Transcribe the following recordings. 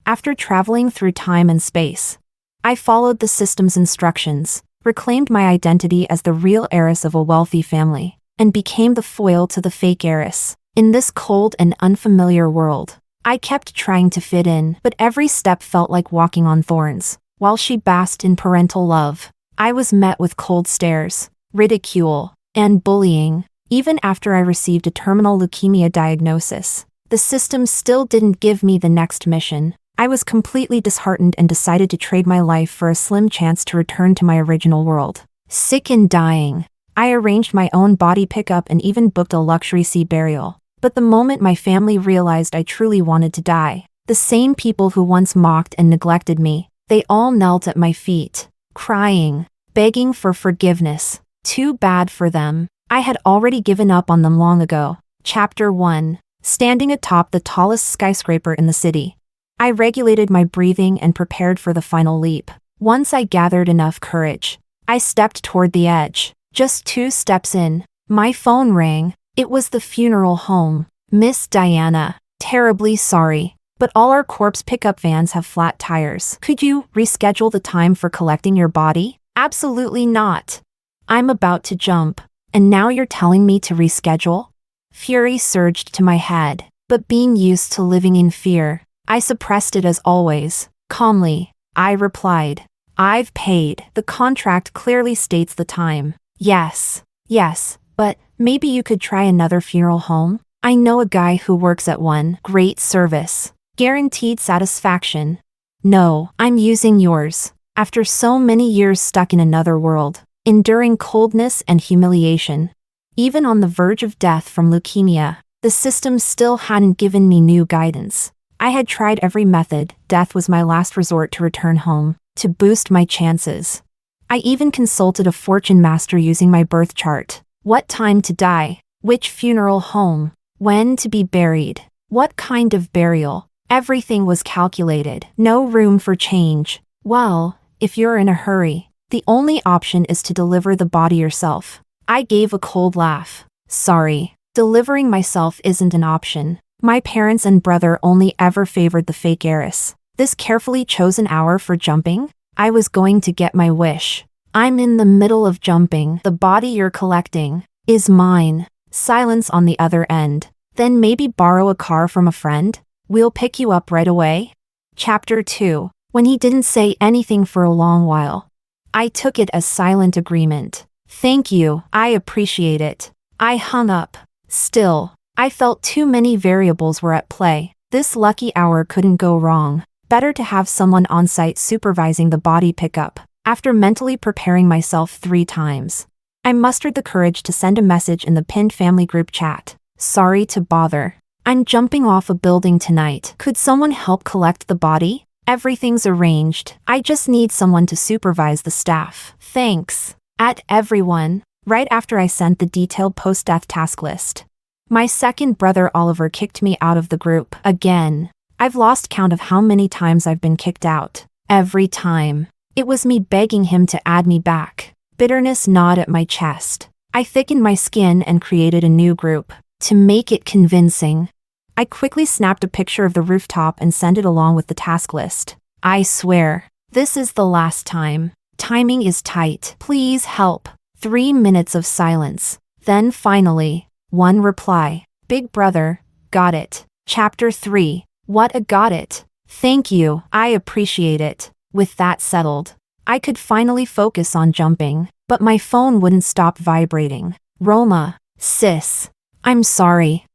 After traveling through time and space, I followed the system's instructions, reclaimed my identity as the real heiress of a wealthy family, and became the foil to the fake heiress. In this cold and unfamiliar world, I kept trying to fit in, but every step felt like walking on thorns. While she basked in parental love, I was met with cold stares, ridicule, and bullying. Even after I received a terminal leukemia diagnosis, the system still didn't give me the next mission. I was completely disheartened and decided to trade my life for a slim chance to return to my original world. Sick and dying, I arranged my own body pickup and even booked a luxury sea burial. But the moment my family realized I truly wanted to die, the same people who once mocked and neglected me, they all knelt at my feet, crying, begging for forgiveness. Too bad for them. I had already given up on them long ago. Chapter 1. Standing atop the tallest skyscraper in the city, I regulated my breathing and prepared for the final leap. Once I gathered enough courage, I stepped toward the edge. Just 2 steps in, my phone rang. It was the funeral home. Miss Diana, terribly sorry, but all our corpse pickup vans have flat tires. Could you reschedule the time for collecting your body? Absolutely not. I'm about to jump, and now you're telling me to reschedule? Fury surged to my head, but being used to living in fear, I suppressed it as always. Calmly, I replied, I've paid. The contract clearly states the time. Yes, but maybe you could try another funeral home? I know a guy who works at one. Great service. Guaranteed satisfaction. No, I'm using yours. After so many years stuck in another world, enduring coldness and humiliation, even on the verge of death from leukemia, the system still hadn't given me new guidance. I had tried every method. Death was my last resort to return home, to boost my chances. I even consulted a fortune master using my birth chart. What time to die, which funeral home, when to be buried, what kind of burial. Everything was calculated, no room for change. Well, if you're in a hurry, the only option is to deliver the body yourself. I gave a cold laugh. Sorry, delivering myself isn't an option. My parents and brother only ever favored the fake heiress. This carefully chosen hour for jumping? I was going to get my wish. I'm in the middle of jumping. The body you're collecting is mine. Silence on the other end. Then maybe borrow a car from a friend? We'll pick you up right away. Chapter 2. When he didn't say anything for a long while, I took it as silent agreement. Thank you, I appreciate it. I hung up. Still, I felt too many variables were at play. This lucky hour couldn't go wrong. Better to have someone on site supervising the body pickup. After mentally preparing myself 3 times, I mustered the courage to send a message in the pinned family group chat. Sorry to bother. I'm jumping off a building tonight. Could someone help collect the body? Everything's arranged. I just need someone to supervise the staff. Thanks. At everyone. Right after I sent the detailed post-death task list, my second brother Oliver kicked me out of the group. Again. I've lost count of how many times I've been kicked out. Every time. It was me begging him to add me back. Bitterness gnawed at my chest. I thickened my skin and created a new group. To make it convincing, I quickly snapped a picture of the rooftop and sent it along with the task list. I swear, this is the last time. Timing is tight. Please help. 3 minutes of silence. Then finally, one reply. Big brother, got it. Chapter 3. What a got it. Thank you, I appreciate it. With that settled, I could finally focus on jumping, but my phone wouldn't stop vibrating. Roma, sis, I'm sorry.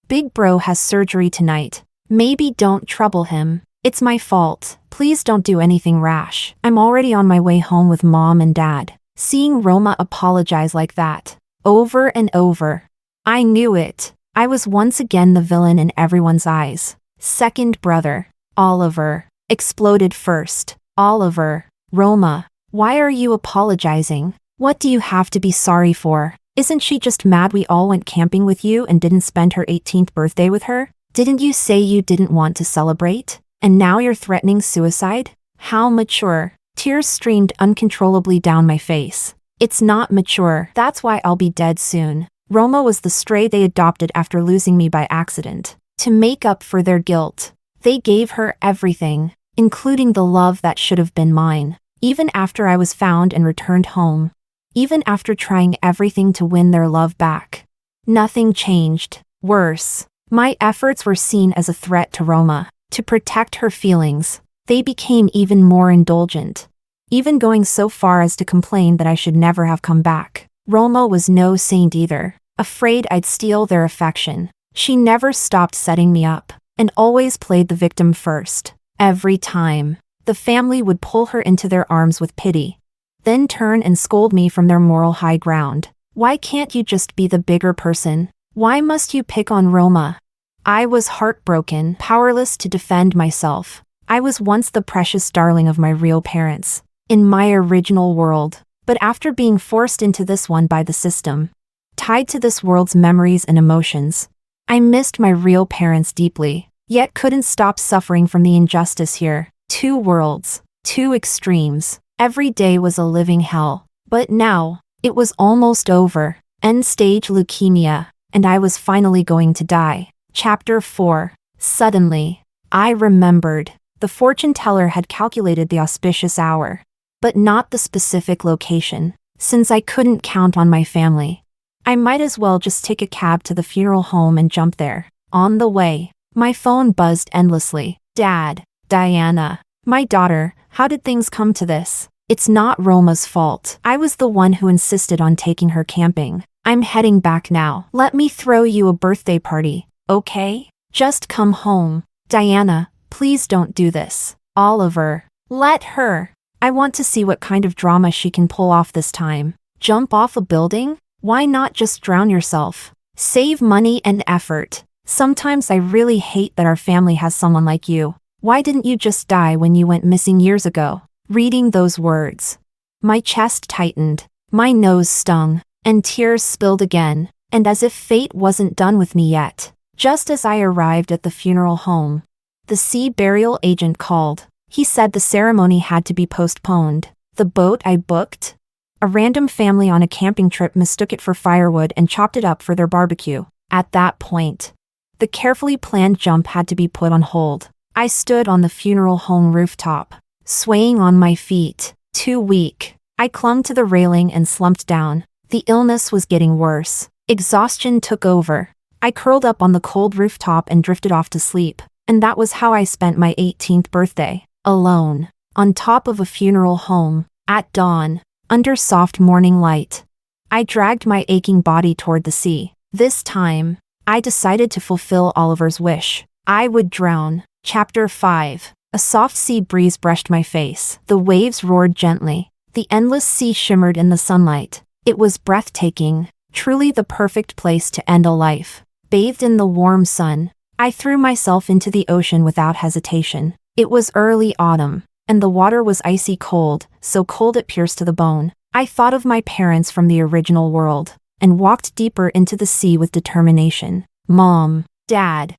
Big bro has surgery tonight. Maybe don't trouble him. It's my fault. Please don't do anything rash. I'm already on my way home with mom and dad. Seeing Roma apologize like that, over and over. I knew it. I was once again the villain in everyone's eyes. Second brother, Oliver, exploded first. Oliver, Roma, why are you apologizing? What do you have to be sorry for? Isn't she just mad we all went camping with you and didn't spend her 18th birthday with her? Didn't you say you didn't want to celebrate? And now you're threatening suicide? How mature? Tears streamed uncontrollably down my face. It's not mature. That's why I'll be dead soon. Roma was the stray they adopted after losing me by accident. To make up for their guilt, They gave her everything, including the love that should have been mine. Even after I was found and returned home. Even after trying everything to win their love back. Nothing changed. Worse, my efforts were seen as a threat to Roma. To protect her feelings, they became even more indulgent. Even going so far as to complain that I should never have come back. Roma was no saint either. Afraid I'd steal their affection. She never stopped setting me up, and always played the victim first. Every time, the family would pull her into their arms with pity, then turn and scold me from their moral high ground. Why can't you just be the bigger person? Why must you pick on Roma? I was heartbroken, powerless to defend myself. I was once the precious darling of my real parents, in my original world, but after being forced into this one by the system, tied to this world's memories and emotions, I missed my real parents deeply, yet couldn't stop suffering from the injustice here. Two worlds, two extremes. Every day was a living hell. But now, it was almost over. End-stage leukemia, and I was finally going to die. Chapter 4. Suddenly, I remembered. The fortune teller had calculated the auspicious hour, but not the specific location. Since I couldn't count on my family, I might as well just take a cab to the funeral home and jump there. On the way, my phone buzzed endlessly. Dad, Diana, my daughter, how did things come to this? It's not Roma's fault. I was the one who insisted on taking her camping. I'm heading back now. Let me throw you a birthday party, okay? Just come home. Diana, please don't do this. Oliver, let her. I want to see what kind of drama she can pull off this time. Jump off a building? Why not just drown yourself? Save money and effort. Sometimes I really hate that our family has someone like you. Why didn't you just die when you went missing years ago? Reading those words, my chest tightened, my nose stung, and tears spilled again, and as if fate wasn't done with me yet. Just as I arrived at the funeral home, the sea burial agent called. He said the ceremony had to be postponed. The boat I booked? A random family on a camping trip mistook it for firewood and chopped it up for their barbecue. At that point, the carefully planned jump had to be put on hold. I stood on the funeral home rooftop, swaying on my feet, too weak. I clung to the railing and slumped down. The illness was getting worse. Exhaustion took over. I curled up on the cold rooftop and drifted off to sleep, and that was how I spent my 18th birthday. Alone, on top of a funeral home, at dawn, under soft morning light. I dragged my aching body toward the sea. This time, I decided to fulfill Oliver's wish. I would drown. Chapter 5. A soft sea breeze brushed my face. The waves roared gently. The endless sea shimmered in the sunlight. It was breathtaking, truly the perfect place to end a life. Bathed in the warm sun, I threw myself into the ocean without hesitation. It was early autumn, and the water was icy cold, so cold it pierced to the bone. I thought of my parents from the original world, and walked deeper into the sea with determination. Mom, Dad,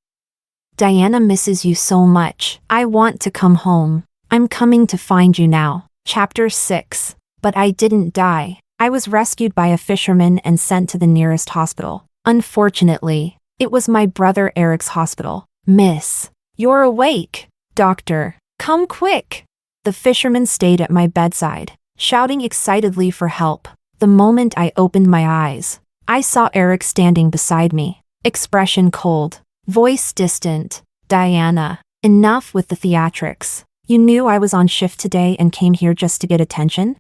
Diana misses you so much. I want to come home. I'm coming to find you now. Chapter 6. But I didn't die. I was rescued by a fisherman and sent to the nearest hospital. Unfortunately, it was my brother Eric's hospital. Miss, you're awake. Doctor, come quick. The fisherman stayed at my bedside, shouting excitedly for help. The moment I opened my eyes, I saw Eric standing beside me, expression cold, voice distant. Diana, enough with the theatrics. You knew I was on shift today and came here just to get attention?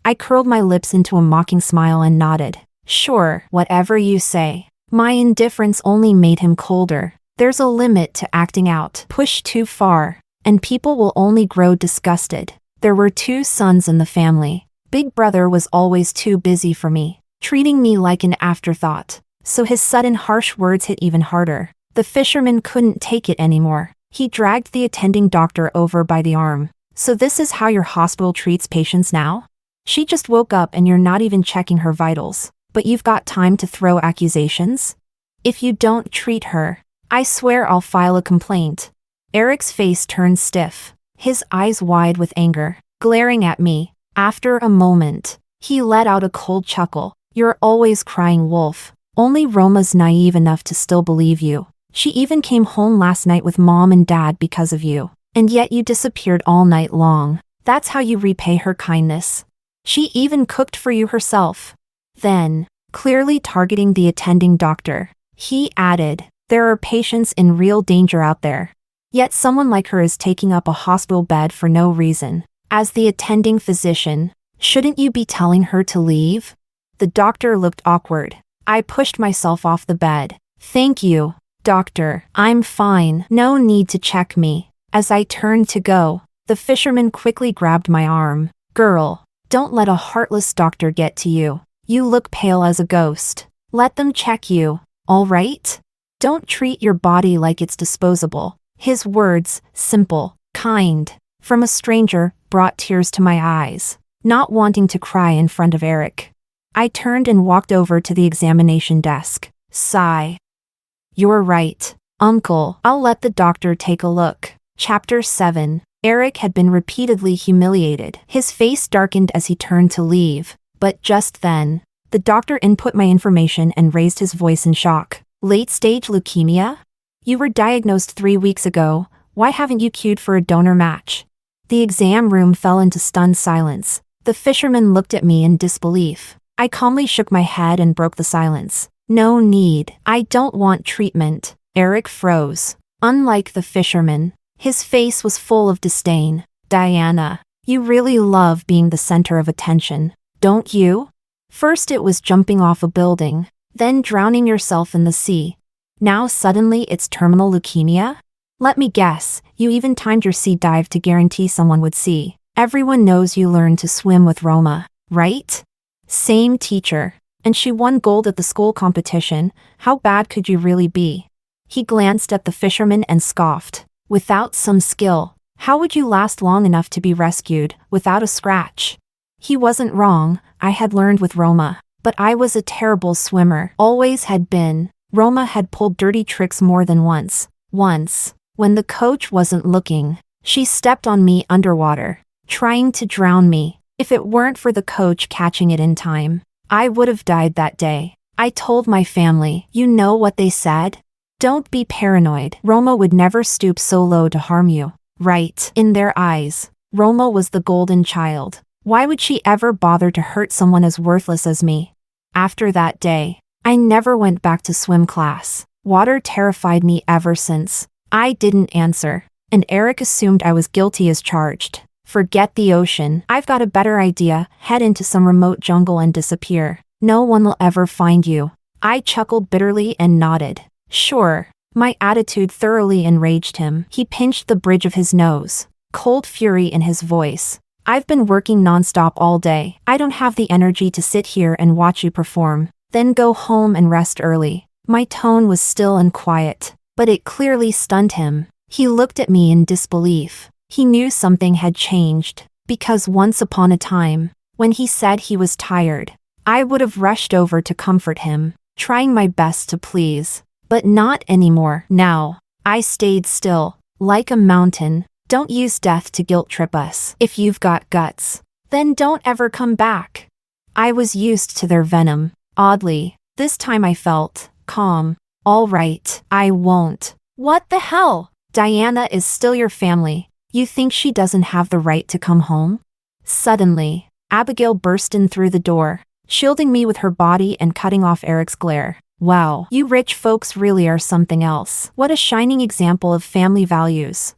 I curled my lips into a mocking smile and nodded. Sure, whatever you say. My indifference only made him colder. There's a limit to acting out. Push too far, and people will only grow disgusted. There were 2 sons in the family. Big brother was always too busy for me, treating me like an afterthought, so his sudden harsh words hit even harder. The fisherman couldn't take it anymore. He dragged the attending doctor over by the arm. So this is how your hospital treats patients now? She just woke up and you're not even checking her vitals, but you've got time to throw accusations? If you don't treat her, I swear I'll file a complaint. Eric's face turned stiff, his eyes wide with anger, glaring at me. After a moment, he let out a cold chuckle. You're always crying wolf. Only Roma's naive enough to still believe you. She even came home last night with mom and dad because of you. And yet you disappeared all night long. That's how you repay her kindness. She even cooked for you herself." Then, clearly targeting the attending doctor, he added, "There are patients in real danger out there. Yet someone like her is taking up a hospital bed for no reason. As the attending physician, shouldn't you be telling her to leave?" The doctor looked awkward. I pushed myself off the bed. "Thank you, doctor. I'm fine. No need to check me." As I turned to go, the fisherman quickly grabbed my arm. "Girl, don't let a heartless doctor get to you. You look pale as a ghost. Let them check you, all right? Don't treat your body like it's disposable." His words, simple, kind, from a stranger, brought tears to my eyes, not wanting to cry in front of Eric. I turned and walked over to the examination desk. Sigh. "You're right, Uncle. I'll let the doctor take a look." Chapter 7. Eric had been repeatedly humiliated. His face darkened as he turned to leave, but just then, the doctor input my information and raised his voice in shock. "Late-stage leukemia? You were diagnosed 3 weeks ago. Why haven't you queued for a donor match?" The exam room fell into stunned silence. The fisherman looked at me in disbelief. I calmly shook my head and broke the silence. "No need. I don't want treatment." Eric froze. Unlike the fisherman, his face was full of disdain. "Diana, you really love being the center of attention, don't you? First it was jumping off a building, then drowning yourself in the sea. Now suddenly it's terminal leukemia? Let me guess, you even timed your sea dive to guarantee someone would see. Everyone knows you learned to swim with Roma, right? Same teacher. And she won gold at the school competition. How bad could you really be?" He glanced at the fisherman and scoffed. "Without some skill, how would you last long enough to be rescued, without a scratch?" He wasn't wrong. I had learned with Roma. But I was a terrible swimmer. Always had been. Roma had pulled dirty tricks more than once. Once, when the coach wasn't looking, she stepped on me underwater, trying to drown me. If it weren't for the coach catching it in time, I would have died that day. I told my family. You know what they said? "Don't be paranoid. Roma would never stoop so low to harm you." Right. In their eyes, Roma was the golden child. Why would she ever bother to hurt someone as worthless as me? After that day, I never went back to swim class. Water terrified me ever since. I didn't answer, and Eric assumed I was guilty as charged. Forget the ocean. I've got a better idea. Head into some remote jungle and disappear. No one will ever find you. I chuckled bitterly and nodded. Sure. My attitude thoroughly enraged him. He pinched the bridge of his nose, cold fury in his voice. "I've been working nonstop all day. I don't have the energy to sit here and watch you perform. Then go home and rest early." My tone was still and quiet, but it clearly stunned him. He looked at me in disbelief. He knew something had changed, because once upon a time, when he said he was tired, I would have rushed over to comfort him, trying my best to please. But not anymore. Now, I stayed still, like a mountain. Don't use death to guilt trip us. If you've got guts, then don't ever come back. I was used to their venom. Oddly, this time I felt calm. All right, I won't. What the hell? Diana is still your family. You think she doesn't have the right to come home? Suddenly, Abigail burst in through the door, shielding me with her body and cutting off Eric's glare. Wow, you rich folks really are something else. What a shining example of family values.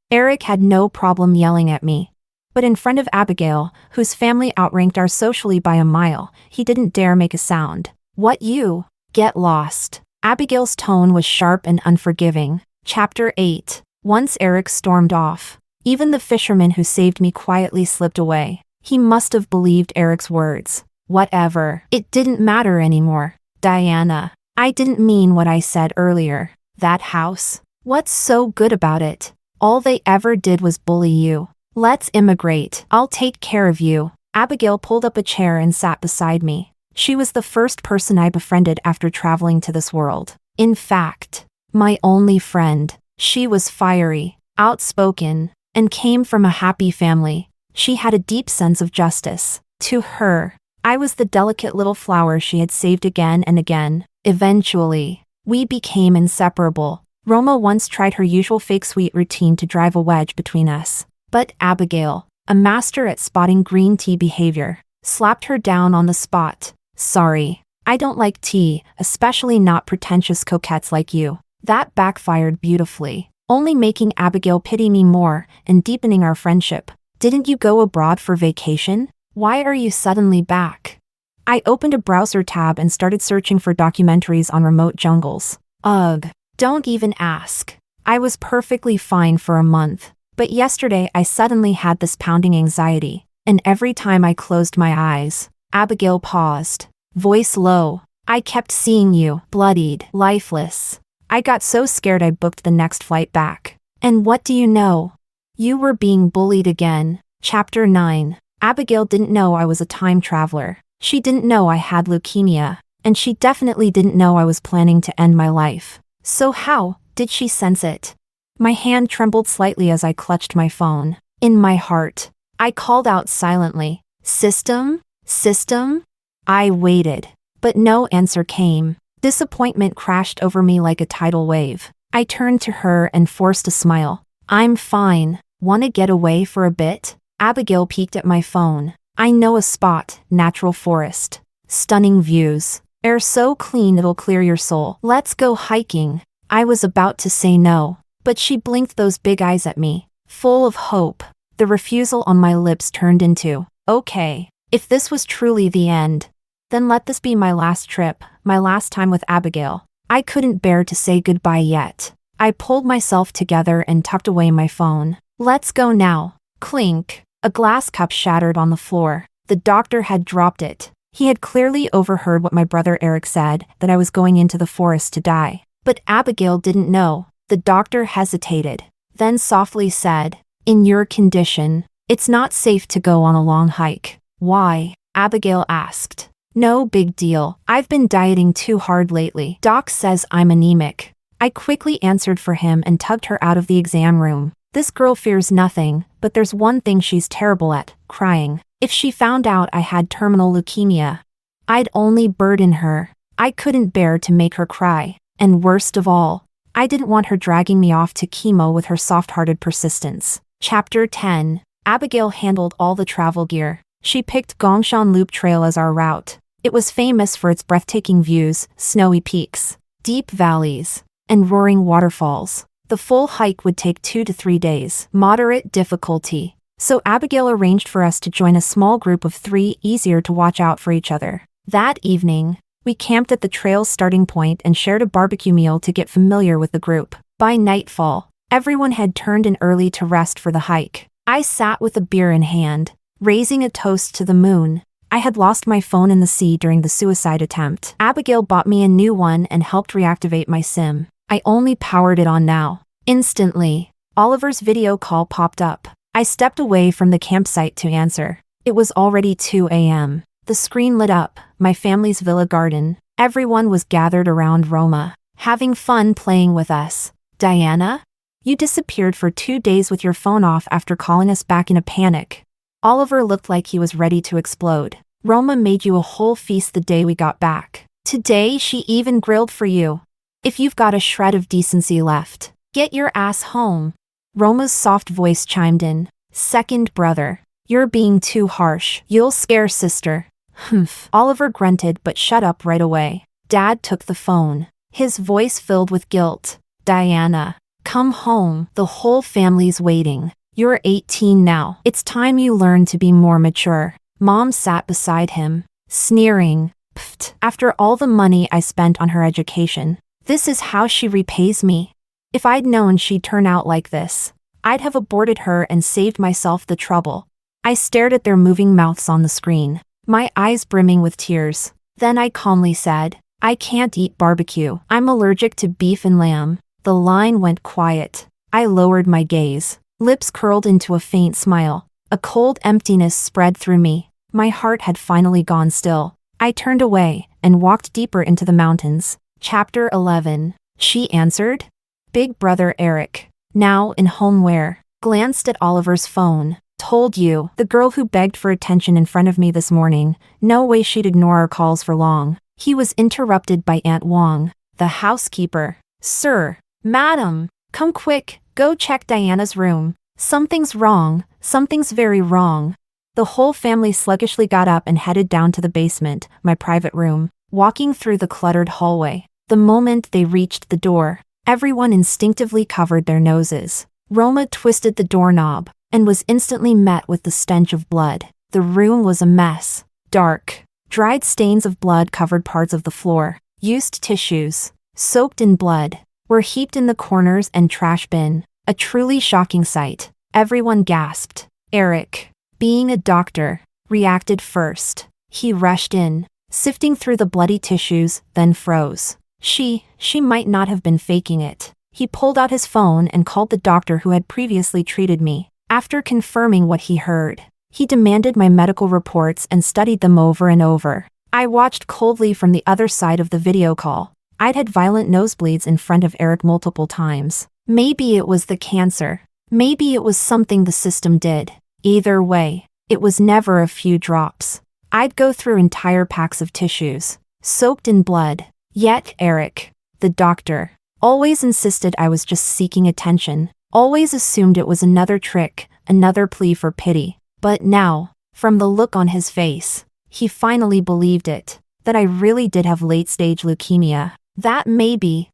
Eric had no problem yelling at me. But in front of Abigail, whose family outranked ours socially by a mile, he didn't dare make a sound. What you? Get lost. Abigail's tone was sharp and unforgiving. Chapter 8. Once Eric stormed off, even the fisherman who saved me quietly slipped away. He must have believed Eric's words. Whatever. It didn't matter anymore. Diana, I didn't mean what I said earlier. That house? What's so good about it? All they ever did was bully you. Let's immigrate. I'll take care of you. Abigail pulled up a chair and sat beside me. She was the first person I befriended after traveling to this world. In fact, my only friend. She was fiery, outspoken, and came from a happy family. She had a deep sense of justice. To her, I was the delicate little flower she had saved again and again. Eventually, We became inseparable. Roma once tried her usual fake sweet routine to drive a wedge between us. But Abigail, a master at spotting green tea behavior, slapped her down on the spot. Sorry, I don't like tea, especially not pretentious coquettes like you. That backfired beautifully, only making Abigail pity me more and deepening our friendship. Didn't you go abroad for vacation? Why are you suddenly back? I opened a browser tab and started searching for documentaries on remote jungles. Ugh, don't even ask. I was perfectly fine for a month, but yesterday I suddenly had this pounding anxiety, and every time I closed my eyes, Abigail paused, voice low. I kept seeing you, bloodied, lifeless. I got so scared I booked the next flight back. And what do you know? You were being bullied again. Chapter 9. Abigail didn't know I was a time traveler. She didn't know I had leukemia, and she definitely didn't know I was planning to end my life. So how did she sense it? My hand trembled slightly as I clutched my phone. In my heart, I called out silently, "System? System?" I waited, but no answer came. Disappointment crashed over me like a tidal wave. I turned to her and forced a smile. "I'm fine. Wanna get away for a bit?" Abigail peeked at my phone. "I know a spot, natural forest. Stunning views. Air so clean it'll clear your soul. Let's go hiking." I was about to say no, but she blinked those big eyes at me, full of hope. The refusal on my lips turned into, "Okay, if this was truly the end, then let this be my last trip, my last time with Abigail." I couldn't bear to say goodbye yet. I pulled myself together and tucked away my phone. "Let's go now." Clink. A glass cup shattered on the floor. The doctor had dropped it. He had clearly overheard what my brother Eric said, that I was going into the forest to die. But Abigail didn't know. The doctor hesitated, then softly said, "In your condition, it's not safe to go on a long hike." "Why?" Abigail asked. "No big deal. I've been dieting too hard lately. Doc says I'm anemic." I quickly answered for him and tugged her out of the exam room. This girl fears nothing, but there's one thing she's terrible at, crying. If she found out I had terminal leukemia, I'd only burden her. I couldn't bear to make her cry. And worst of all, I didn't want her dragging me off to chemo with her soft-hearted persistence. Chapter 10. Abigail handled all the travel gear. She picked Gongshan Loop Trail as our route. It was famous for its breathtaking views, snowy peaks, deep valleys, and roaring waterfalls. The full hike would take 2 to 3 days, moderate difficulty. So Abigail arranged for us to join a small group of 3, easier to watch out for each other. That evening, we camped at the trail's starting point and shared a barbecue meal to get familiar with the group. By nightfall, everyone had turned in early to rest for the hike. I sat with a beer in hand, raising a toast to the moon. I had lost my phone in the sea during the suicide attempt. Abigail bought me a new one and helped reactivate my SIM. I only powered it on now. Instantly, Oliver's video call popped up. I stepped away from the campsite to answer. It was already 2 a.m. The screen lit up, my family's villa garden. Everyone was gathered around Roma, having fun playing with us. "Diana? You disappeared for 2 days with your phone off after calling us back in a panic." Oliver looked like he was ready to explode. "Roma made you a whole feast the day we got back. Today she even grilled for you. If you've got a shred of decency left, get your ass home." Roma's soft voice chimed in. "Second brother, you're being too harsh. You'll scare sister." "Humph." Oliver grunted but shut up right away. Dad took the phone, his voice filled with guilt. "Diana, come home. The whole family's waiting. You're 18 now. It's time you learn to be more mature." Mom sat beside him, sneering. "Pfft, after all the money I spent on her education, this is how she repays me. If I'd known she'd turn out like this, I'd have aborted her and saved myself the trouble." I stared at their moving mouths on the screen, my eyes brimming with tears. Then I calmly said, "I can't eat barbecue. I'm allergic to beef and lamb." The line went quiet. I lowered my gaze, lips curled into a faint smile. A cold emptiness spread through me. My heart had finally gone still. I turned away and walked deeper into the mountains. Chapter 11. She answered. Big brother Eric, now in homeware, glanced at Oliver's phone. "Told you, the girl who begged for attention in front of me this morning, no way she'd ignore our calls for long." He was interrupted by Aunt Wong. The housekeeper. Sir, madam, come quick, go check Diana's room. Something's wrong, something's very wrong. The whole family sluggishly got up and headed down to the basement, my private room, walking through the cluttered hallway. The moment they reached the door, everyone instinctively covered their noses. Roma twisted the doorknob and was instantly met with the stench of blood. The room was a mess. Dark. Dried stains of blood covered parts of the floor. Used tissues, soaked in blood, were heaped in the corners and trash bin. A truly shocking sight. Everyone gasped. Eric, being a doctor, reacted first. He rushed in, sifting through the bloody tissues, then froze. She might not have been faking it. He pulled out his phone and called the doctor who had previously treated me. After confirming what he heard, he demanded my medical reports and studied them over and over. I watched coldly from the other side of the video call. I'd had violent nosebleeds in front of Eric multiple times. Maybe it was the cancer. Maybe it was something the system did. Either way, it was never a few drops. I'd go through entire packs of tissues, soaked in blood. Yet Eric, the doctor, always insisted I was just seeking attention, always assumed it was another trick, another plea for pity. But now, from the look on his face, he finally believed it, that I really did have late-stage leukemia. That maybe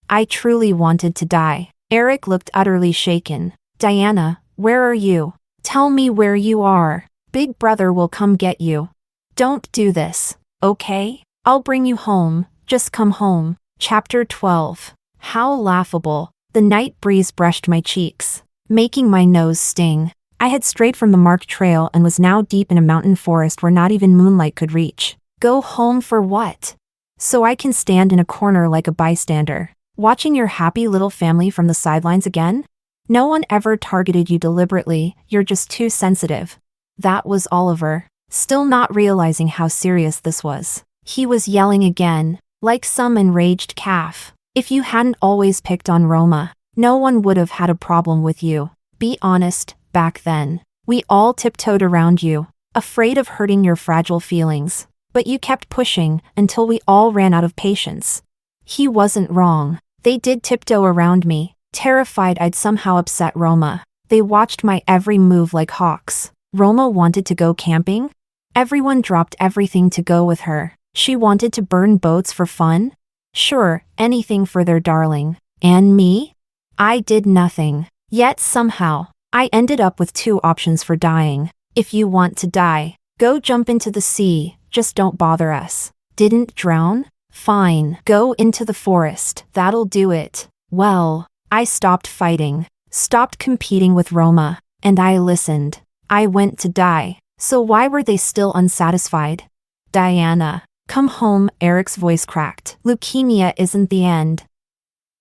I truly wanted to die. Eric looked utterly shaken. Diana, where are you? Tell me where you are. Big brother will come get you. Don't do this, okay? I'll bring you home, just come home. Chapter 12. How laughable. The night breeze brushed my cheeks, making my nose sting. I had strayed from the marked trail and was now deep in a mountain forest where not even moonlight could reach. Go home for what? So I can stand in a corner like a bystander, watching your happy little family from the sidelines again? No one ever targeted you deliberately, you're just too sensitive. That was Oliver, still not realizing how serious this was. He was yelling again, like some enraged calf. If you hadn't always picked on Roma, no one would have had a problem with you. Be honest, back then, we all tiptoed around you, afraid of hurting your fragile feelings. But you kept pushing until we all ran out of patience. He wasn't wrong. They did tiptoe around me, terrified I'd somehow upset Roma. They watched my every move like hawks. Roma wanted to go camping? Everyone dropped everything to go with her. She wanted to burn boats for fun? Sure, anything for their darling. And me? I did nothing. Yet somehow, I ended up with two options for dying. If you want to die, go jump into the sea, just don't bother us. Didn't drown? Fine, go into the forest, that'll do it. Well, I stopped fighting, stopped competing with Roma, and I listened. I went to die. So why were they still unsatisfied? Diana, come home, Eric's voice cracked. Leukemia isn't the end.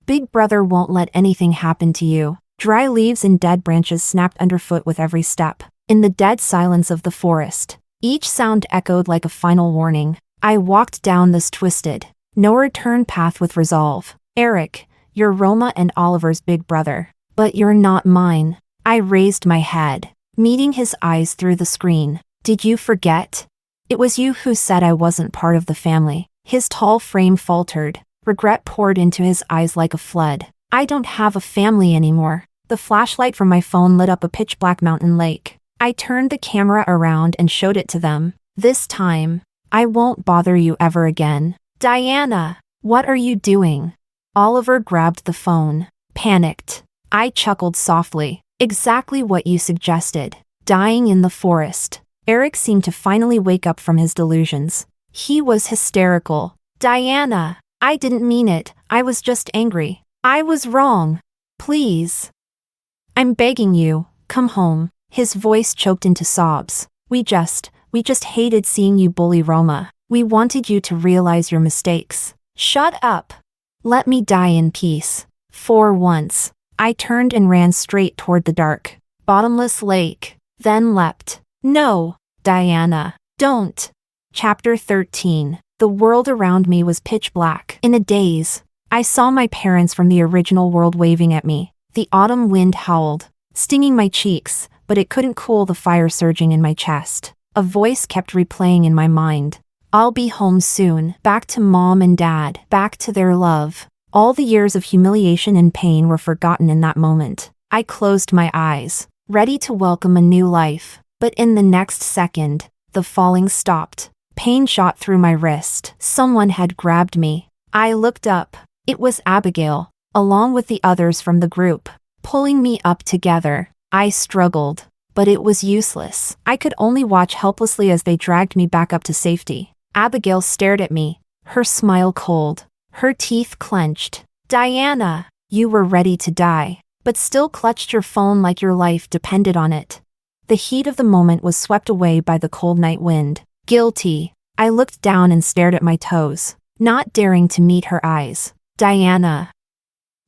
Big brother won't let anything happen to you. Dry leaves and dead branches snapped underfoot with every step. In the dead silence of the forest, each sound echoed like a final warning. I walked down this twisted, no-return path with resolve. Eric, you're Roma and Oliver's big brother. But you're not mine. I raised my head, meeting his eyes through the screen. Did you forget? It was you who said I wasn't part of the family. His tall frame faltered. Regret poured into his eyes like a flood. I don't have a family anymore. The flashlight from my phone lit up a pitch-black mountain lake. I turned the camera around and showed it to them. This time, I won't bother you ever again. Diana, what are you doing? Oliver grabbed the phone, panicked. I chuckled softly. Exactly what you suggested. Dying in the forest. Eric seemed to finally wake up from his delusions. He was hysterical. Diana, I didn't mean it. I was just angry. I was wrong. Please. I'm begging you, come home. His voice choked into sobs. We just hated seeing you bully Roma. We wanted you to realize your mistakes. Shut up. Let me die in peace. For once. I turned and ran straight toward the dark, bottomless lake, then leapt. No, Diana, don't. Chapter 13. The world around me was pitch black. In a daze, I saw my parents from the original world waving at me. The autumn wind howled, stinging my cheeks, but it couldn't cool the fire surging in my chest. A voice kept replaying in my mind. I'll be home soon, back to mom and dad, back to their love. All the years of humiliation and pain were forgotten in that moment. I closed my eyes, ready to welcome a new life. But in the next second, the falling stopped. Pain shot through my wrist. Someone had grabbed me. I looked up. It was Abigail, along with the others from the group, pulling me up together. I struggled, but it was useless. I could only watch helplessly as they dragged me back up to safety. Abigail stared at me, her smile cold, her teeth clenched. Diana, you were ready to die, but still clutched your phone like your life depended on it. The heat of the moment was swept away by the cold night wind. Guilty. I looked down and stared at my toes, not daring to meet her eyes. Diana.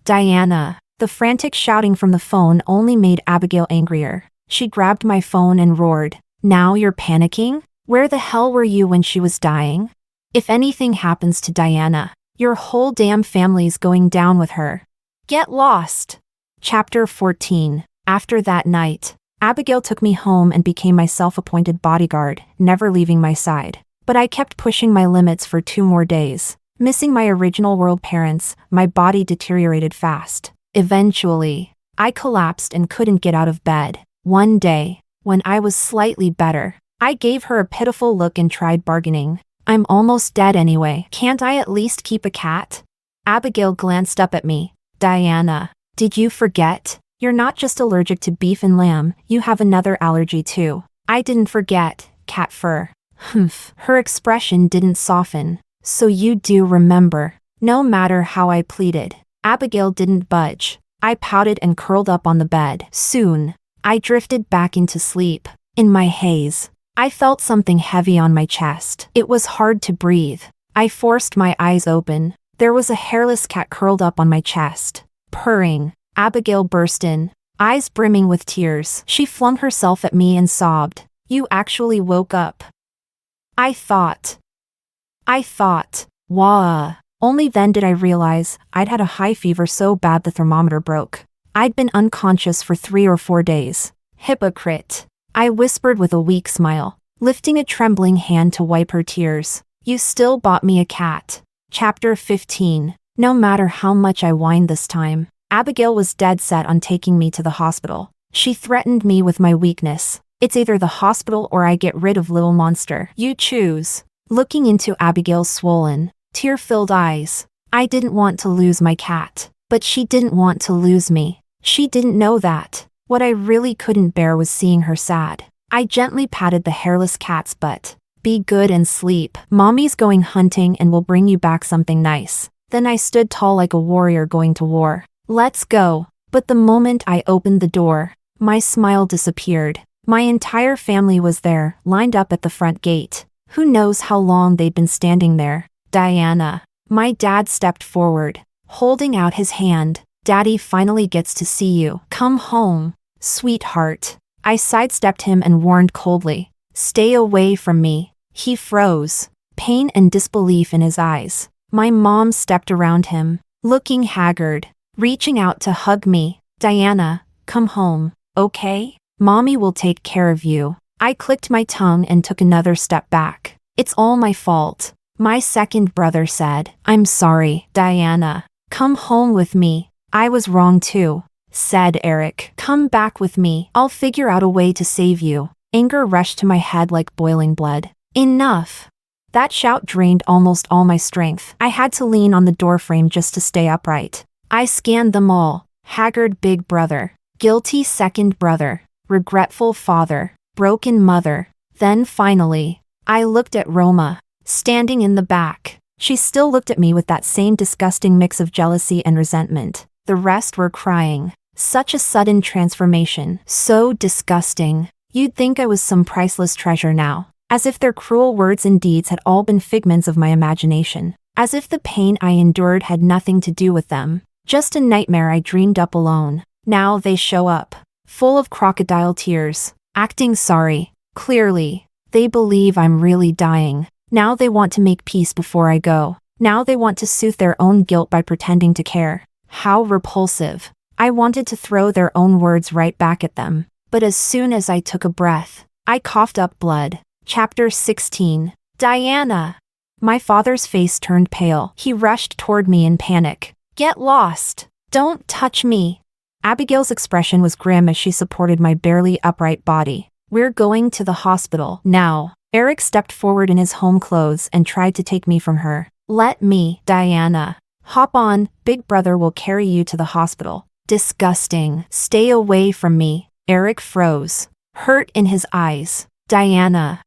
Diana. The frantic shouting from the phone only made Abigail angrier. She grabbed my phone and roared, "Now you're panicking? Where the hell were you when she was dying? If anything happens to Diana, your whole damn family's going down with her. Get lost." Chapter 14. After that night, Abigail took me home and became my self-appointed bodyguard, never leaving my side. But I kept pushing my limits for 2 more days. Missing my original world parents, my body deteriorated fast. Eventually, I collapsed and couldn't get out of bed. One day, when I was slightly better, I gave her a pitiful look and tried bargaining. "I'm almost dead anyway. Can't I at least keep a cat?" Abigail glanced up at me. "Diana, did you forget? You're not just allergic to beef and lamb, you have another allergy too." I didn't forget, cat fur. Humph. Her expression didn't soften. "So you do remember." No matter how I pleaded, Abigail didn't budge. I pouted and curled up on the bed. Soon, I drifted back into sleep. In my haze, I felt something heavy on my chest. It was hard to breathe. I forced my eyes open. There was a hairless cat curled up on my chest, purring. Abigail burst in, eyes brimming with tears. She flung herself at me and sobbed. "You actually woke up." I thought. Wah. Only then did I realize I'd had a high fever so bad the thermometer broke. I'd been unconscious for 3 or 4 days. Hypocrite. I whispered with a weak smile, lifting a trembling hand to wipe her tears. "You still bought me a cat." Chapter 15. No matter how much I whined this time, Abigail was dead set on taking me to the hospital. She threatened me with my weakness. "It's either the hospital or I get rid of little monster. You choose." Looking into Abigail's swollen, tear-filled eyes, I didn't want to lose my cat, but she didn't want to lose me. She didn't know that. What I really couldn't bear was seeing her sad. I gently patted the hairless cat's butt. "Be good and sleep. Mommy's going hunting and will bring you back something nice." Then I stood tall like a warrior going to war. "Let's go." But the moment I opened the door, my smile disappeared. My entire family was there, lined up at the front gate. Who knows how long they'd been standing there. "Diana." My dad stepped forward, holding out his hand. "Daddy finally gets to see you. Come home, sweetheart." I sidestepped him and warned coldly, "Stay away from me." He froze, pain and disbelief in his eyes. My mom stepped around him, looking haggard, reaching out to hug me. "Diana, come home, okay? Mommy will take care of you." I clicked my tongue and took another step back. "It's all my fault." My second brother said, "I'm sorry, Diana. Come home with me." "I was wrong too," said Eric. "Come back with me. I'll figure out a way to save you." Anger rushed to my head like boiling blood. Enough. That shout drained almost all my strength. I had to lean on the doorframe just to stay upright. I scanned them all. Haggard big brother, guilty second brother, regretful father, broken mother. Then finally, I looked at Roma, standing in the back. She still looked at me with that same disgusting mix of jealousy and resentment. The rest were crying. Such a sudden transformation. So disgusting. You'd think I was some priceless treasure now. As if their cruel words and deeds had all been figments of my imagination. As if the pain I endured had nothing to do with them. Just a nightmare I dreamed up alone. Now they show up, full of crocodile tears, acting sorry. Clearly, they believe I'm really dying. Now they want to make peace before I go. Now they want to soothe their own guilt by pretending to care. How repulsive. I wanted to throw their own words right back at them. But as soon as I took a breath, I coughed up blood. Chapter 16. Diana! My father's face turned pale. He rushed toward me in panic. Get lost! Don't touch me! Abigail's expression was grim as she supported my barely upright body. We're going to the hospital now. Eric stepped forward in his home clothes and tried to take me from her. Let me, Diana. Hop on, Big Brother will carry you to the hospital. Disgusting. Stay away from me. Eric froze, hurt in his eyes. Diana.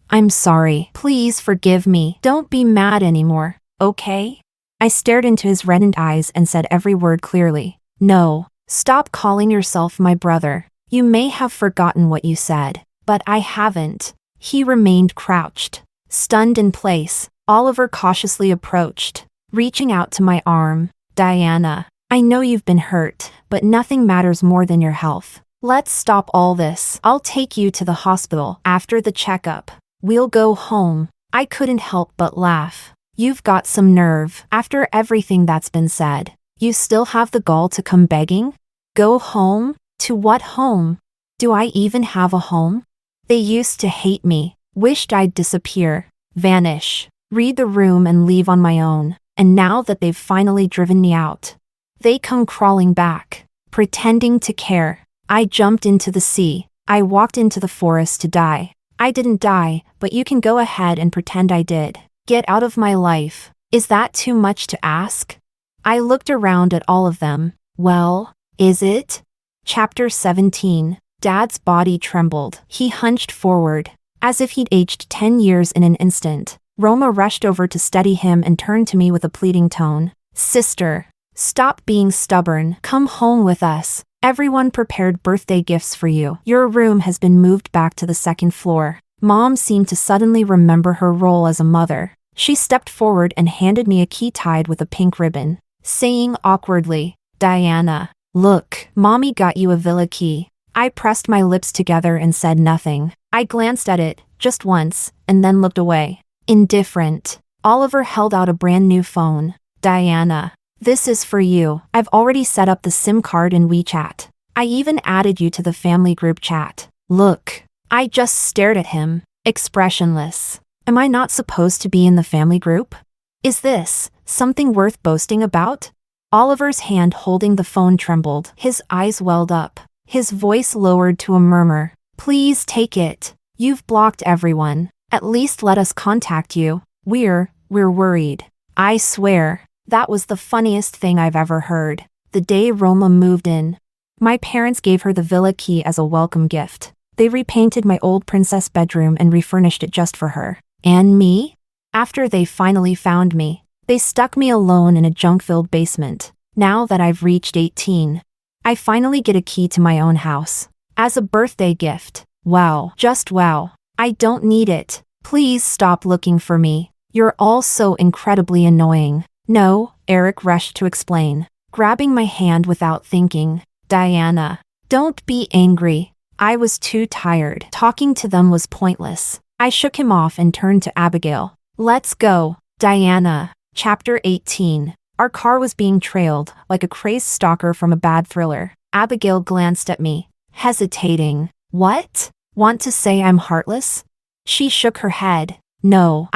I'm sorry. Please forgive me. Don't be mad anymore, okay? I stared into his reddened eyes and said every word clearly. No. Stop calling yourself my brother. You may have forgotten what you said, but I haven't. He remained crouched, stunned in place. Oliver cautiously approached, reaching out to my arm. Diana, I know you've been hurt, but nothing matters more than your health. Let's stop all this. I'll take you to the hospital after the checkup. We'll go home. I couldn't help but laugh. You've got some nerve. After everything that's been said, you still have the gall to come begging? Go home? To what home? Do I even have a home? They used to hate me, wished I'd disappear, vanish, read the room and leave on my own, and now that they've finally driven me out, they come crawling back, pretending to care. I jumped into the sea. I walked into the forest to die. I didn't die, but you can go ahead and pretend I did. Get out of my life. Is that too much to ask? I looked around at all of them. Well, is it? Chapter 17. Dad's body trembled. He hunched forward, as if he'd aged 10 years in an instant. Roma rushed over to steady him and turned to me with a pleading tone. Sister, stop being stubborn. Come home with us. Everyone prepared birthday gifts for you. Your room has been moved back to the second floor. Mom seemed to suddenly remember her role as a mother. She stepped forward and handed me a key tied with a pink ribbon, saying awkwardly, Diana, look, Mommy got you a villa key. I pressed my lips together and said nothing. I glanced at it, just once, and then looked away. Indifferent. Oliver held out a brand new phone. Diana, this is for you. I've already set up the SIM card in WeChat. I even added you to the family group chat. Look. I just stared at him, expressionless. Am I not supposed to be in the family group? Is this something worth boasting about? Oliver's hand holding the phone trembled. His eyes welled up. His voice lowered to a murmur. Please take it. You've blocked everyone. At least let us contact you. We're worried. I swear, that was the funniest thing I've ever heard. The day Roma moved in, my parents gave her the villa key as a welcome gift. They repainted my old princess bedroom and refurnished it just for her. And me? After they finally found me, they stuck me alone in a junk-filled basement. Now that I've reached 18, I finally get a key to my own house. As a birthday gift. Wow. Just wow. I don't need it. Please stop looking for me. You're all so incredibly annoying. No, Eric rushed to explain, grabbing my hand without thinking. Diana, don't be angry. I was too tired. Talking to them was pointless. I shook him off and turned to Abigail. Let's go. Diana. Chapter 18. Our car was being trailed, like a crazed stalker from a bad thriller. Abigail glanced at me, hesitating. What? Want to say I'm heartless? She shook her head. No,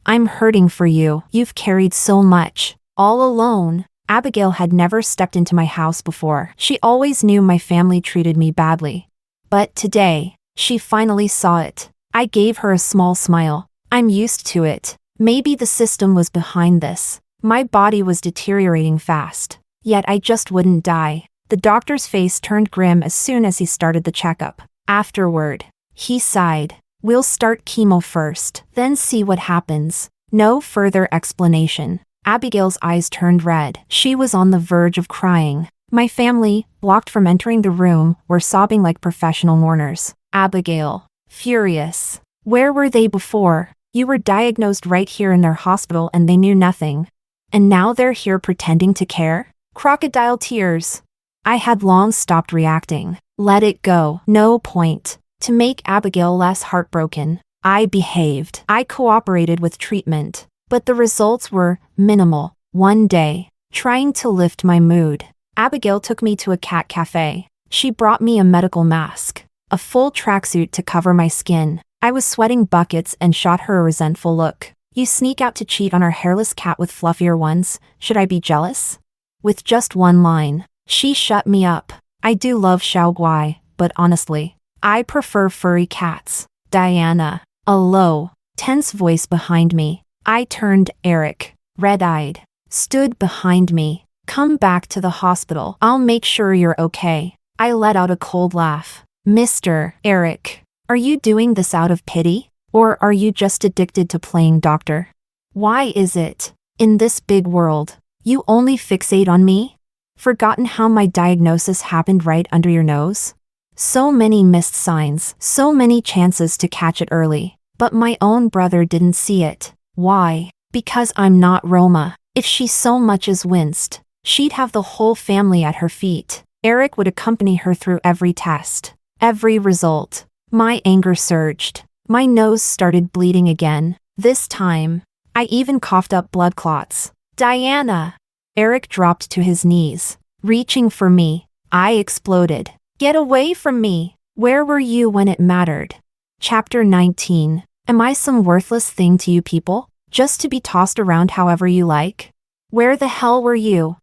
I'm hurting for you. You've carried so much. All alone. Abigail had never stepped into my house before. She always knew my family treated me badly. But today, she finally saw it. I gave her a small smile. I'm used to it. Maybe the system was behind this. My body was deteriorating fast. Yet I just wouldn't die. The doctor's face turned grim as soon as he started the checkup. Afterward, he sighed. We'll start chemo first, then see what happens. No further explanation. Abigail's eyes turned red. She was on the verge of crying. My family, blocked from entering the room, were sobbing like professional mourners. Abigail, furious. Where were they before? You were diagnosed right here in their hospital and they knew nothing. And now they're here pretending to care? Crocodile tears. I had long stopped reacting. Let it go. No point. To make Abigail less heartbroken, I behaved. I cooperated with treatment. But the results were minimal. One day, trying to lift my mood, Abigail took me to a cat cafe. She brought me a medical mask, a full tracksuit to cover my skin. I was sweating buckets and shot her a resentful look. You sneak out to cheat on our hairless cat with fluffier ones, should I be jealous? With just one line, she shut me up. I do love Xiao Guai, but honestly, I prefer furry cats. Diana. A low, tense voice behind me. I turned. Eric, red-eyed, stood behind me. Come back to the hospital. I'll make sure you're okay. I let out a cold laugh. Mr. Eric, are you doing this out of pity? Or are you just addicted to playing doctor? Why is it, in this big world, you only fixate on me? Forgotten how my diagnosis happened right under your nose? So many missed signs, so many chances to catch it early. But my own brother didn't see it. Why? Because I'm not Roma. If she so much as winced, she'd have the whole family at her feet. Eric would accompany her through every test, every result. My anger surged. My nose started bleeding again. This time, I even coughed up blood clots. Diana! Eric dropped to his knees, reaching for me. I exploded. Get away from me! Where were you when it mattered? Chapter 19. Am I some worthless thing to you people, just to be tossed around however you like? Where the hell were you?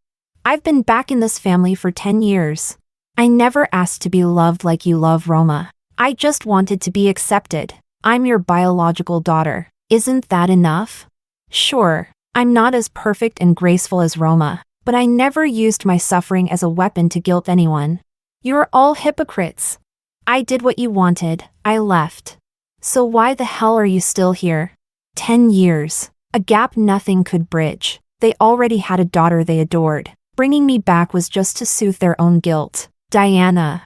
I've been back in this family for 10 years. I never asked to be loved like you love Roma. I just wanted to be accepted. I'm your biological daughter. Isn't that enough? Sure, I'm not as perfect and graceful as Roma, but I never used my suffering as a weapon to guilt anyone. You're all hypocrites. I did what you wanted. I left. So why the hell are you still here? 10 years. A gap nothing could bridge. They already had a daughter they adored. Bringing me back was just to soothe their own guilt. Diana.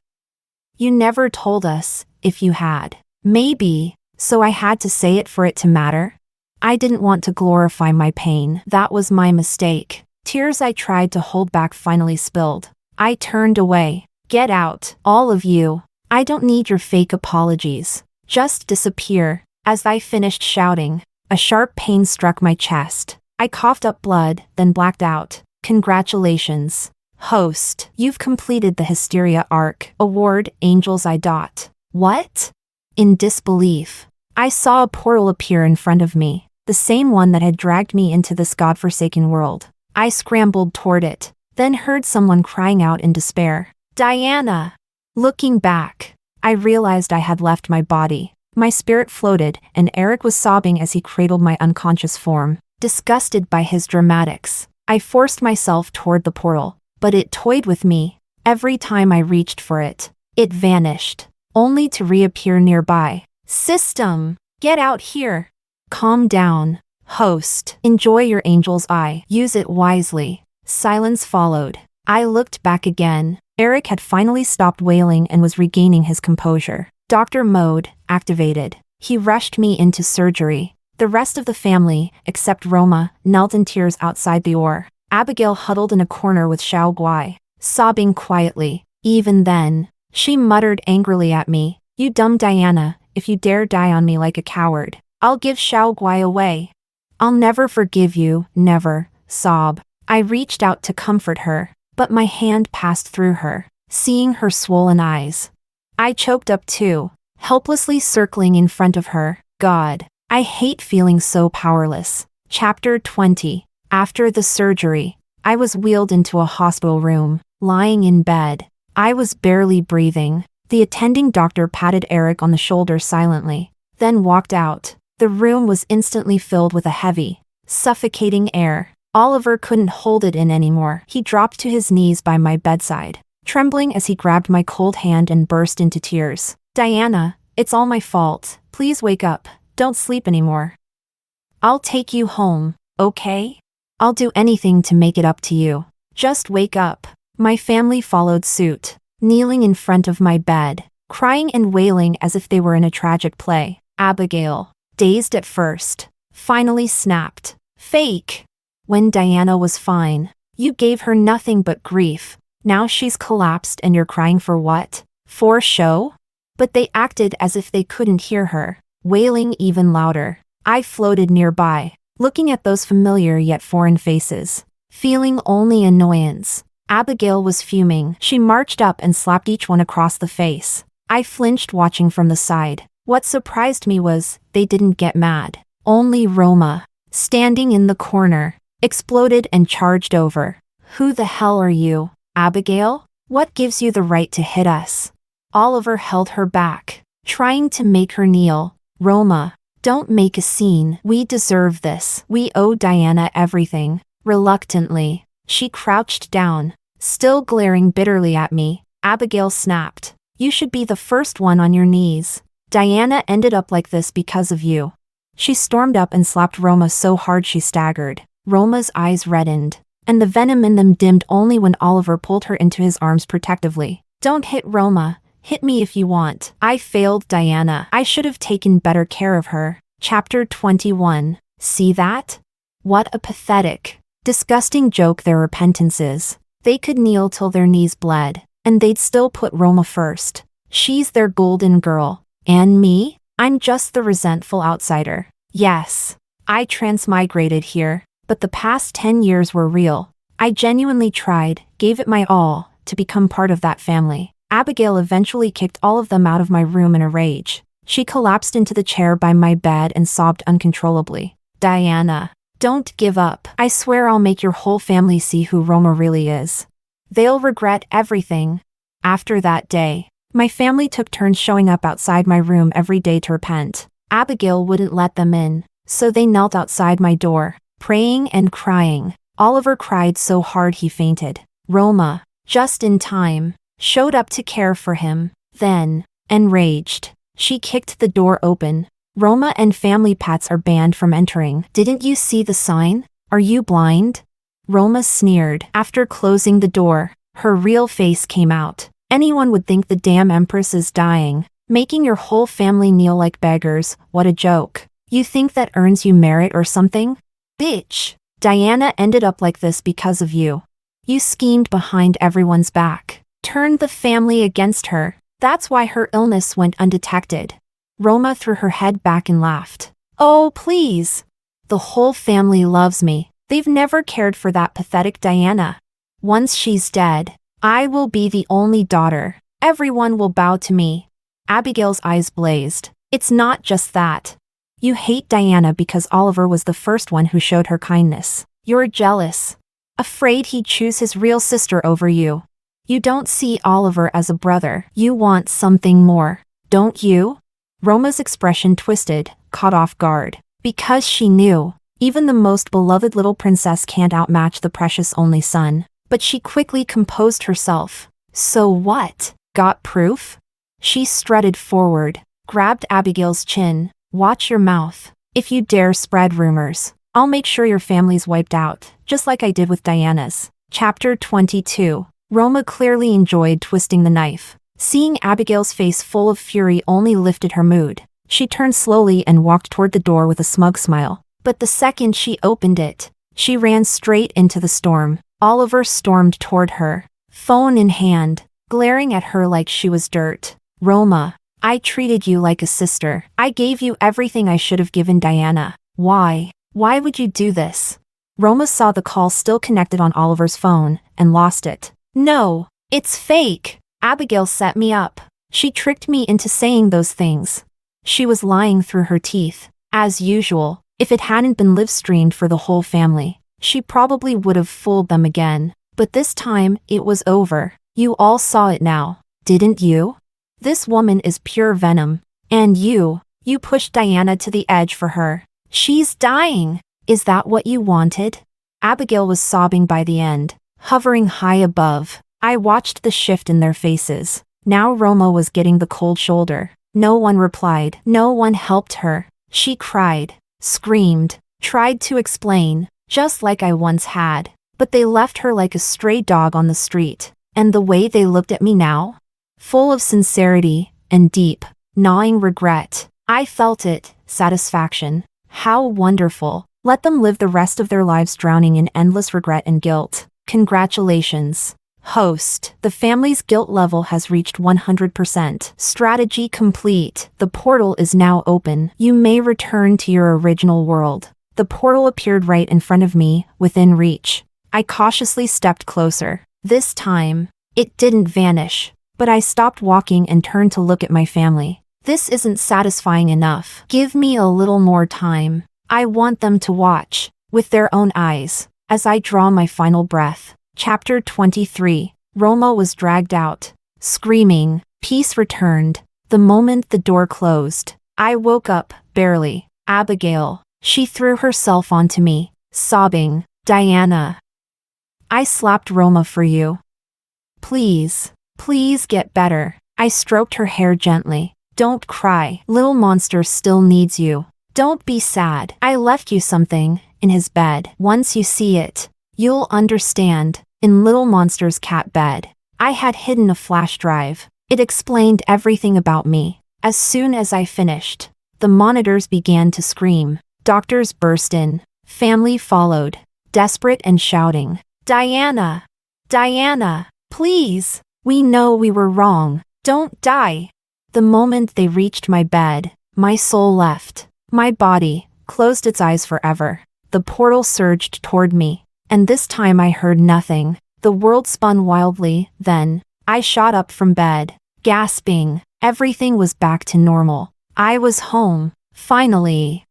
You never told us, if you had. Maybe, so I had to say it for it to matter? I didn't want to glorify my pain. That was my mistake. Tears I tried to hold back finally spilled. I turned away. Get out, all of you. I don't need your fake apologies. Just disappear. As I finished shouting, a sharp pain struck my chest. I coughed up blood, then blacked out. Congratulations. Host, you've completed the Hysteria arc. Award, Angel's Eye. What? In disbelief, I saw a portal appear in front of me, the same one that had dragged me into this godforsaken world. I scrambled toward it, then heard someone crying out in despair. Diana! Looking back, I realized I had left my body. My spirit floated, and Eric was sobbing as he cradled my unconscious form. Disgusted by his dramatics, I forced myself toward the portal, but it toyed with me. Every time I reached for it, it vanished, only to reappear nearby. System! Get out here! Calm down. Host, enjoy your angel's eye. Use it wisely. Silence followed. I looked back again. Eric had finally stopped wailing and was regaining his composure. Doctor mode activated. He rushed me into surgery. The rest of the family, except Roma, knelt in tears outside the OR. Abigail huddled in a corner with Xiao Guai, sobbing quietly. Even then, she muttered angrily at me. You dumb Diana, if you dare die on me like a coward, I'll give Xiao Guai away. I'll never forgive you, never. Sob. I reached out to comfort her, but my hand passed through her, seeing her swollen eyes. I choked up too, helplessly circling in front of her. God, I hate feeling so powerless. Chapter 20. After the surgery, I was wheeled into a hospital room, lying in bed. I was barely breathing. The attending doctor patted Eric on the shoulder silently, then walked out. The room was instantly filled with a heavy, suffocating air. Oliver couldn't hold it in anymore. He dropped to his knees by my bedside, trembling as he grabbed my cold hand and burst into tears. Diana, it's all my fault. Please wake up. Don't sleep anymore. I'll take you home, okay? I'll do anything to make it up to you. Just wake up. My family followed suit, kneeling in front of my bed, crying and wailing as if they were in a tragic play. Abigail, dazed at first, finally snapped. Fake. When Diana was fine, you gave her nothing but grief. Now she's collapsed and you're crying for what? For show? But they acted as if they couldn't hear her, wailing even louder. I floated nearby, looking at those familiar yet foreign faces, feeling only annoyance. Abigail was fuming. She marched up and slapped each one across the face. I flinched watching from the side. What surprised me was, they didn't get mad. Only Roma, standing in the corner, exploded and charged over. Who the hell are you, Abigail? What gives you the right to hit us? Oliver held her back, trying to make her kneel. Roma, don't make a scene. We deserve this. We owe Diana everything. Reluctantly, she crouched down, still glaring bitterly at me. Abigail snapped. You should be the first one on your knees. Diana ended up like this because of you. She stormed up and slapped Roma so hard she staggered. Roma's eyes reddened, and the venom in them dimmed only when Oliver pulled her into his arms protectively. Don't hit Roma. Hit me if you want. I failed Diana. I should have taken better care of her. Chapter 21. See that? What a pathetic, disgusting joke their repentance is. They could kneel till their knees bled, and they'd still put Roma first. She's their golden girl. And me? I'm just the resentful outsider. Yes, I transmigrated here, but the past 10 years were real. I genuinely tried, gave it my all, to become part of that family. Abigail eventually kicked all of them out of my room in a rage. She collapsed into the chair by my bed and sobbed uncontrollably. Diana, don't give up. I swear I'll make your whole family see who Roma really is. They'll regret everything. After that day, my family took turns showing up outside my room every day to repent. Abigail wouldn't let them in, so they knelt outside my door, praying and crying. Oliver cried so hard he fainted. Roma, just in time, showed up to care for him. Then, enraged, she kicked the door open. Roma and family pets are banned from entering. Didn't you see the sign? Are you blind? Roma sneered. After closing the door, her real face came out. Anyone would think the damn empress is dying. Making your whole family kneel like beggars, what a joke. You think that earns you merit or something? Bitch. Diana ended up like this because of you. You schemed behind everyone's back. Turned the family against her. That's why her illness went undetected. Roma threw her head back and laughed. Oh, please. The whole family loves me. They've never cared for that pathetic Diana. Once she's dead, I will be the only daughter. Everyone will bow to me. Abigail's eyes blazed. It's not just that. You hate Diana because Oliver was the first one who showed her kindness. You're jealous. Afraid he'd choose his real sister over you. You don't see Oliver as a brother. You want something more, don't you? Roma's expression twisted, caught off guard. Because she knew, even the most beloved little princess can't outmatch the precious only son. But she quickly composed herself. So what? Got proof? She strutted forward, grabbed Abigail's chin. Watch your mouth. If you dare spread rumors, I'll make sure your family's wiped out, just like I did with Diana's. Chapter 22. Roma clearly enjoyed twisting the knife. Seeing Abigail's face full of fury only lifted her mood. She turned slowly and walked toward the door with a smug smile. But the second she opened it, she ran straight into the storm. Oliver stormed toward her, phone in hand, glaring at her like she was dirt. Roma, I treated you like a sister. I gave you everything I should have given Diana. Why? Why would you do this? Roma saw the call still connected on Oliver's phone and lost it. No, it's fake. Abigail set me up. She tricked me into saying those things. She was lying through her teeth. As usual, if it hadn't been live-streamed for the whole family, she probably would have fooled them again. But this time, it was over. You all saw it now, didn't you? This woman is pure venom. And you pushed Diana to the edge for her. She's dying. Is that what you wanted? Abigail was sobbing by the end, hovering high above. I watched the shift in their faces. Now Roma was getting the cold shoulder. No one replied. No one helped her. She cried, screamed, tried to explain, just like I once had. But they left her like a stray dog on the street. And the way they looked at me now? Full of sincerity and deep, gnawing regret. I felt it, satisfaction. How wonderful. Let them live the rest of their lives drowning in endless regret and guilt. Congratulations. Host, the family's guilt level has reached 100%. Strategy complete. The portal is now open. You may return to your original world. The portal appeared right in front of me, within reach. I cautiously stepped closer. This time, it didn't vanish, but I stopped walking and turned to look at my family. This isn't satisfying enough. Give me a little more time. I want them to watch, with their own eyes, as I draw my final breath. Chapter 23. Roma was dragged out, screaming. Peace returned. The moment the door closed, I woke up, barely. Abigail. She threw herself onto me, sobbing. Diana. I slapped Roma for you. Please, please get better. I stroked her hair gently. Don't cry. Little monster still needs you. Don't be sad. I left you something, in his bed. Once you see it, you'll understand. In Little Monster's cat bed, I had hidden a flash drive. It explained everything about me. As soon as I finished, the monitors began to scream. Doctors burst in. Family followed, desperate and shouting. Diana! Diana! Please! We know we were wrong. Don't die! The moment they reached my bed, my soul left. My body closed its eyes forever. The portal surged toward me, and this time I heard nothing. The world spun wildly. Then, I shot up from bed, gasping. Everything was back to normal. I was home, finally.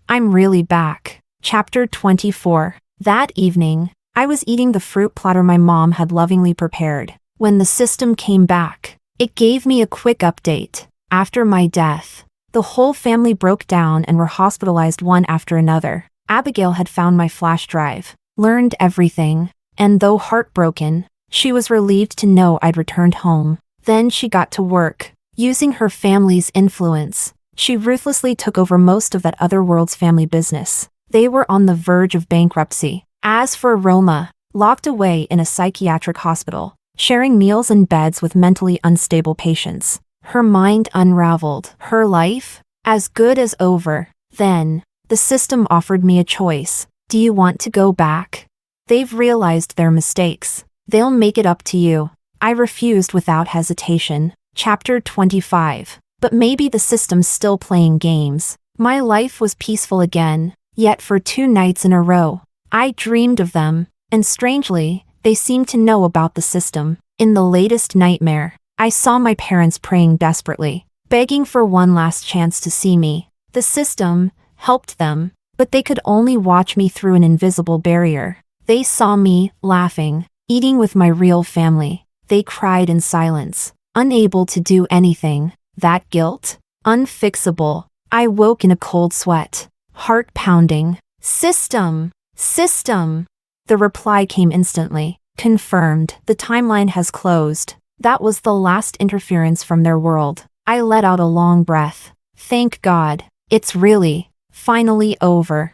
I'm really back. Chapter 24. That evening, I was eating the fruit platter my mom had lovingly prepared. When the system came back, it gave me a quick update. After my death, the whole family broke down and were hospitalized one after another. Abigail had found my flash drive, learned everything, and though heartbroken, she was relieved to know I'd returned home. Then she got to work. Using her family's influence, she ruthlessly took over most of that other world's family business. They were on the verge of bankruptcy. As for Roma, locked away in a psychiatric hospital, sharing meals and beds with mentally unstable patients, her mind unraveled. Her life, as good as over. Then, the system offered me a choice. Do you want to go back? They've realized their mistakes. They'll make it up to you. I refused without hesitation. Chapter 25. But maybe the system's still playing games. My life was peaceful again, yet for 2 nights in a row, I dreamed of them, and strangely, they seemed to know about the system. In the latest nightmare, I saw my parents praying desperately, begging for one last chance to see me. The system helped them, but they could only watch me through an invisible barrier. They saw me, laughing, eating with my real family. They cried in silence, unable to do anything. That guilt? Unfixable. I woke in a cold sweat, heart pounding. System! System! The reply came instantly. Confirmed. The timeline has closed. That was the last interference from their world. I let out a long breath. Thank God. It's really, finally over.